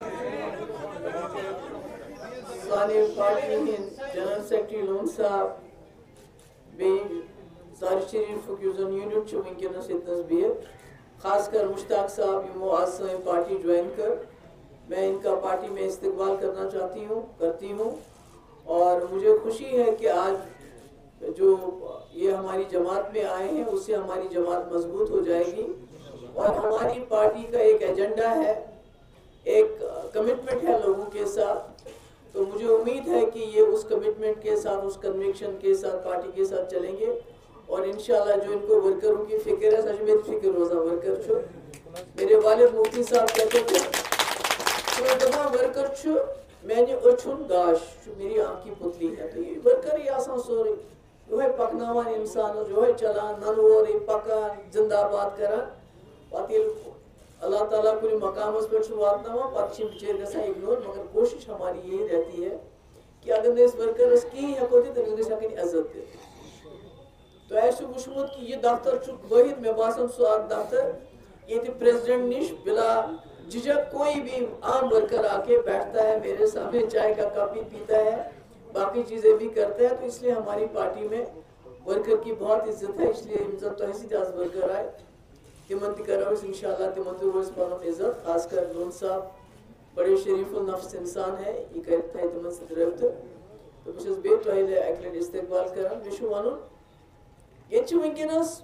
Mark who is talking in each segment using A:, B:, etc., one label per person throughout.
A: सानी party general secretary loan साहब बे jar शरीफ unit वनकस इतनस बिहत खासकर मुश्ताक साहब यमो आज सी पार्टी ज्वाइन कर मैं इनका पार्टी में इस्तकबाल करती हूँ और मुझे खुशी है कि आज जो ये हमारी जमात में आए हैं उससे हमारी जमात मजबूत हो जाएगी और हमारी पार्टी का एक एजेंडा है, एक कमिटमेंट है लोगों के साथ। तो मुझे उम्मीद है कि ये उस कमिटमेंट के साथ, उस कन्विक्शन के साथ पार्टी के साथ चलेंगे और इंशाल्लाह जो इनको वर्करों की फिक्र है, सच में फिक्र रोजा वर्कर छो मेरे वालिद मुफ्ती साहब कहते थे वर्कर छो मैंने अछुन गाश मेरी आँख की पुतली है। तो ये वर्कर ही आसान सोरे जो है पकनावान इंसान जो है चलान ननवर पकान जिंदाबाद करान पत अल्लाह ताला कुछ मकामस पे वातनावान पत बिचार गसा इग्नोर। मगर कोशिश हमारी यही रहती है कि अगर इस वर्करस कहीं हेको दित इज्जत दे। तो ऐसे वुचमुत कि यह दफ्तर वाहिद मे बासन सह दफ्तर ये प्रेसिडेंट निश बिला झिझक कोई भी आम वर्कर आके बैठता है, मेरे सामने चाय का कप भी पीता है, बाकी चीजें भी करता है। तो इसलिए हमारी पार्टी में वर्कर की बहुत इज्जत है, इसलिए इज्जत तो ऐसी आज वर्कर आए तिमन करो इंशाल्लाह तिमन रोज पन इज्जत। खासकर लोन साहब बड़े शरीफुल नफ्स इंसान है, ये करता है तिमन से रब्त। तो बस बे तोहिले अकल इस्तकबाल करान मे वन ये वनकस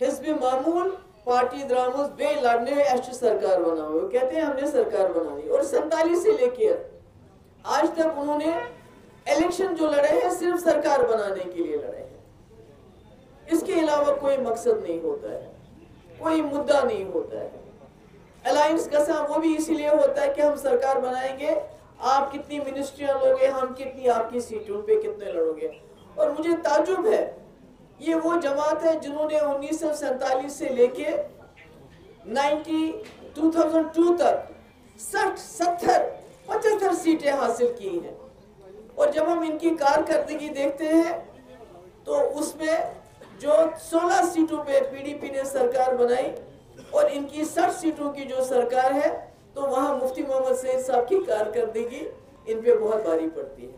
A: हिज़्ब मामूल पार्टी द्रामस बे लड़ने अच्छी सरकार बनाओ। कहते हैं हमने सरकार बनानी और 47 से लेकर आज तक उन्होंने इलेक्शन जो लड़े हैं सिर्फ सरकार बनाने के लिए लड़े हैं, इसके अलावा कोई मकसद नहीं होता है, कोई मुद्दा नहीं होता है। अलायंस का वो भी इसीलिए होता है कि हम सरकार बनाएंगे, आप कितनी मिनिस्ट्रियां लोगे, हम कितनी आपकी सीटों पे कितने लड़ोगे। और मुझे ताजुब है ये वो जमात है जिन्होंने 1947 से लेके 2002 तक 60, 70, 75 सीटें हासिल की हैं। और जब हम इनकी कारकर्दगी देखते हैं तो उसमें जो 16 सीटों पे पीडीपी ने सरकार बनाई और इनकी 60 सीटों की जो सरकार है तो वहां मुफ्ती मोहम्मद सईद साहब की कारकर्दगी इन पे बहुत भारी पड़ती है।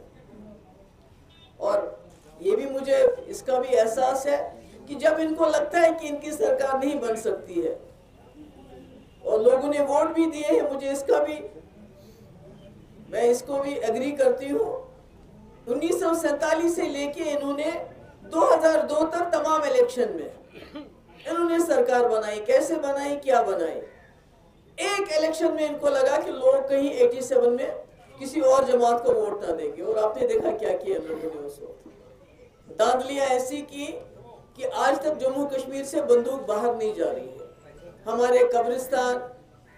A: और ये भी मुझे इसका भी एहसास है कि जब इनको लगता है कि इनकी सरकार नहीं बन सकती है और लोगों ने वोट भी दिए हैं, मुझे इसका भी मैं इसको भी एग्री करती हूँ। 1947 से लेके इन्होंने 2002 तक तमाम इलेक्शन में इन्होंने सरकार बनाई। कैसे बनाई, क्या बनाई? एक इलेक्शन में इनको लगा कि लोग कहीं 87 में किसी और जमात को वोट ना देंगे और आपने देखा क्या किया लोगों ने उस वक्त। दांदलियां ऐसी की कि आज तक जम्मू कश्मीर से बंदूक बाहर नहीं जा रही है। हमारे कब्रिस्तान,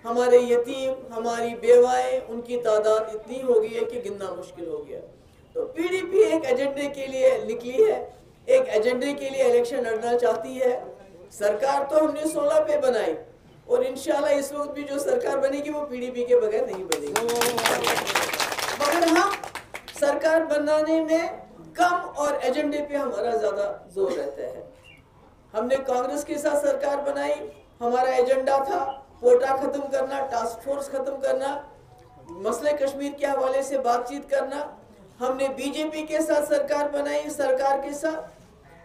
A: हमारे यतीम, हमारी बेवाएं, उनकी तादाद इतनी हो गई है कि गिनना मुश्किल हो गया। तो पीडीपी एक एजेंडे के लिए निकली है, एक एजेंडे के लिए इलेक्शन लड़ना चाहती है। सरकार तो हमने 16 पे बनाई और इंशाल्लाह इस वक्त भी जो सरकार बनेगी वो पीडीपी के बगैर नहीं बनेगी। मगर हम सरकार बनाने में कम और एजेंडे पे हमारा ज्यादा जोर रहता है। हमने कांग्रेस के साथ सरकार बनाई, हमारा एजेंडा था कोटा खत्म करना, टास्क फोर्स खत्म करना, मसले कश्मीर के हवाले से बातचीत करना। हमने बीजेपी के साथ सरकार बनाई, सरकार के साथ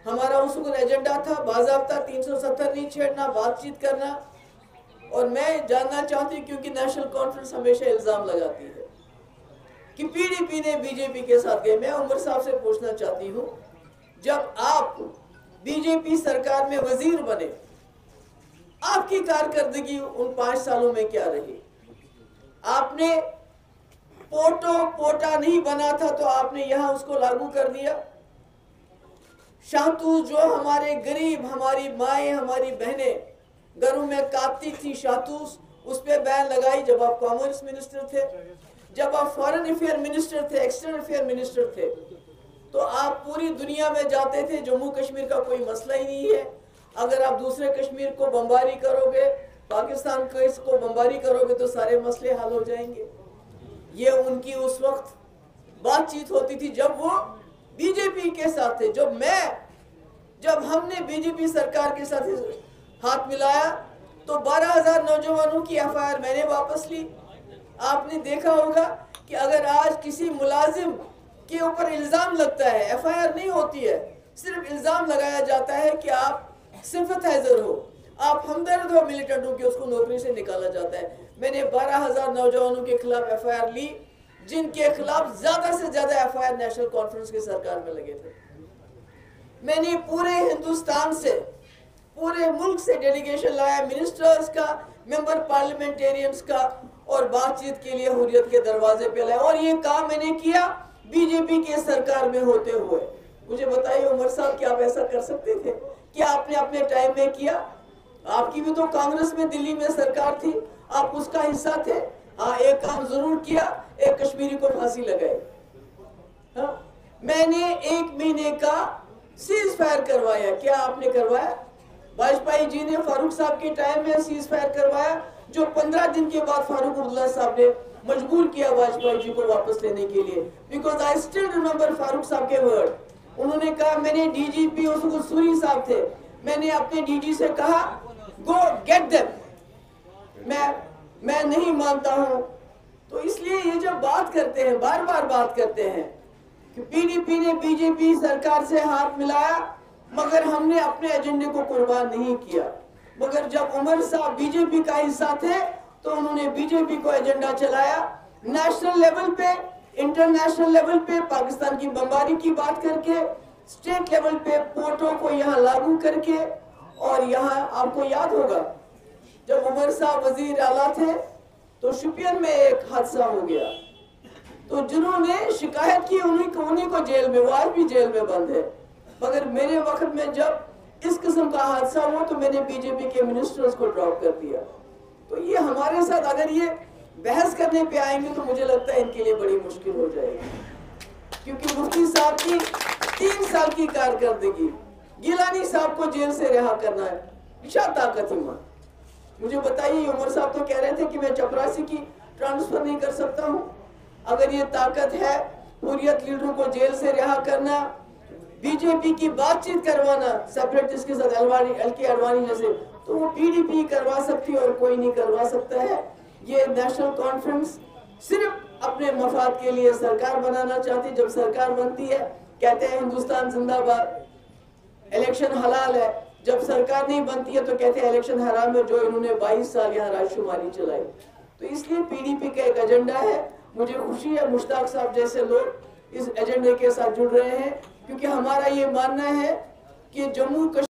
A: हमारा उस वक्त एजेंडा था बाज़ाब्ता 370 नहीं छेड़ना, बातचीत करना। और मैं जानना चाहती हूँ क्योंकि नेशनल कॉन्फ्रेंस हमेशा इल्जाम लगाती है कि पीडीपी ने बीजेपी के साथ गए। मैं उमर साहब से पूछना चाहती हूँ, जब आप बीजेपी सरकार में वजीर बने, आपकी कारकर्दगी उन 5 सालों में क्या रही? आपने पोटा नहीं बना था तो आपने यहाँ उसको लागू कर दिया। शातूस जो हमारे गरीब, हमारी माएँ, हमारी बहनें घरों में काटती थी शातूस, उस पर बैन लगाई जब आप कॉमर्स मिनिस्टर थे। जब आप फॉरेन अफेयर मिनिस्टर थे, एक्सटर्नल अफेयर मिनिस्टर थे, तो आप पूरी दुनिया में जाते थे, जम्मू कश्मीर का कोई मसला ही नहीं है। अगर आप दूसरे कश्मीर को बमबारी करोगे, पाकिस्तान को बमबारी करोगे तो सारे मसले हल हो जाएंगे। ये उनकी उस वक्त बातचीत होती थी जब वो बीजेपी के साथ थे। जब हमने बीजेपी सरकार के साथ हाथ मिलाया तो 12,000 नौजवानों की एफआईआर मैंने वापस ली, आपने देखा होगा कि अगर आज किसी मुलाजिम के ऊपर इल्जाम लगता है, एफआईआर नहीं होती है, सिर्फ इल्जाम लगाया जाता है कि आप सिंपथाइजर हो, आप हमदर्द हो मिलिटेंटों की, उसको नौकरी से निकाला जाता है। मैंने 12,000 नौजवानों के खिलाफ एफआईआर ली, जिनके खिलाफ ज्यादा से ज्यादा एफआईआर नेशनल कॉन्फ्रेंस की सरकार में लगे थे। मैंने पूरे हिंदुस्तान से, पूरे मुल्क से डेलीगेशन लाया, मिनिस्टर्स का, मेंबर पार्लियामेंटेरियंस का, और बातचीत के लिए हुर्रियत के दरवाजे पे लाया। और ये काम मैंने किया बीजेपी के सरकार में होते हुए। मुझे बताइए उमर साहब, क्या आप ऐसा कर सकते थे? क्या आपने अपने टाइम में किया? आपकी भी तो कांग्रेस में दिल्ली में सरकार थी, आप उसका हिस्सा थे। हाँ, एक काम जरूर किया, एक कश्मीरी को फांसी लगाई। हाँ, मैंने 1 महीने का सीज फायर करवाया। क्या आपने करवाया? वाजपेयी जी ने फारूक साहब के टाइम में सीज फायर करवाया, जो 15 दिन के बाद फारूक अब्दुल्ला साहब ने मजबूर किया वाजपेयी जी को वापस लेने के लिए। Because I still remember Farooq साहब के वर्ड। उन्होंने कहा, मैंने डीजीपी उसको सूरी साहब थे, मैंने अपने डीजी से कहा गो गेट देम, मैं नहीं मानता हूं। तो इसलिए ये जब बात करते हैं, बार बार बात करते हैं कि पीडीपी ने बीजेपी सरकार से हाथ मिलाया, मगर हमने अपने एजेंडे को कुर्बान नहीं किया। मगर जब उमर साहब बीजेपी का हिस्सा थे तो उन्होंने बीजेपी को एजेंडा चलाया, नेशनल लेवल पे, इंटरनेशनल लेवल पे पाकिस्तान की बमबारी की बात करके, स्टेट लेवल पे पोर्टों को यहाँ लागू करके। और यहाँ आपको याद होगा जब उमर साहब वजीर आला थे तो शुपियन में एक हादसा हो गया, तो जिन्होंने शिकायत की उन्हीं को जेल में, वो आज भी जेल में बंद है। मगर मेरे वक्त में जब इस किस्म का हादसा हुआ तो मैंने बीजेपी के मिनिस्टर्स को ड्रॉप कर दिया। तो ये हमारे साथ अगर ये बहस करने पे आएंगे तो मुझे लगता है इनके लिए बड़ी मुश्किल हो जाएगी, क्योंकि मुफ्ती साहब की 3 साल की कारकर्दगी, गिलानी साहब को जेल से रिहा करना है, क्या ताकत हिम्मत? मुझे बताइए, उमर साहब तो कह रहे थे कि मैं चपरासी की ट्रांसफर नहीं कर सकता हूँ। अगर ये ताकत है हुर्रियत लीडरों को जेल से रिहा करना, बीजेपी की बातचीत करवाना सेपरेटिस्ट के साथ, एलके अडवाणी जैसे, तो वो पीडीपी करवा सकती है और कोई नहीं करवा सकता है। ये नेशनल कॉन्फ्रेंस सिर्फ अपने मफाद के लिए सरकार बनाना चाहती है। जब सरकार बनती है कहते हैं हिंदुस्तान जिंदाबाद, इलेक्शन हलाल है। जब सरकार नहीं बनती है तो कहते हैं इलेक्शन हराम है, जो इन्होंने 22 साल यहाँ राजशुमारी चलाई। तो इसलिए पीडीपी का एक एजेंडा है। मुझे खुशी है मुश्ताक साहब जैसे लोग इस एजेंडे के साथ जुड़ रहे हैं, क्योंकि हमारा ये मानना है कि जम्मू कश्मीर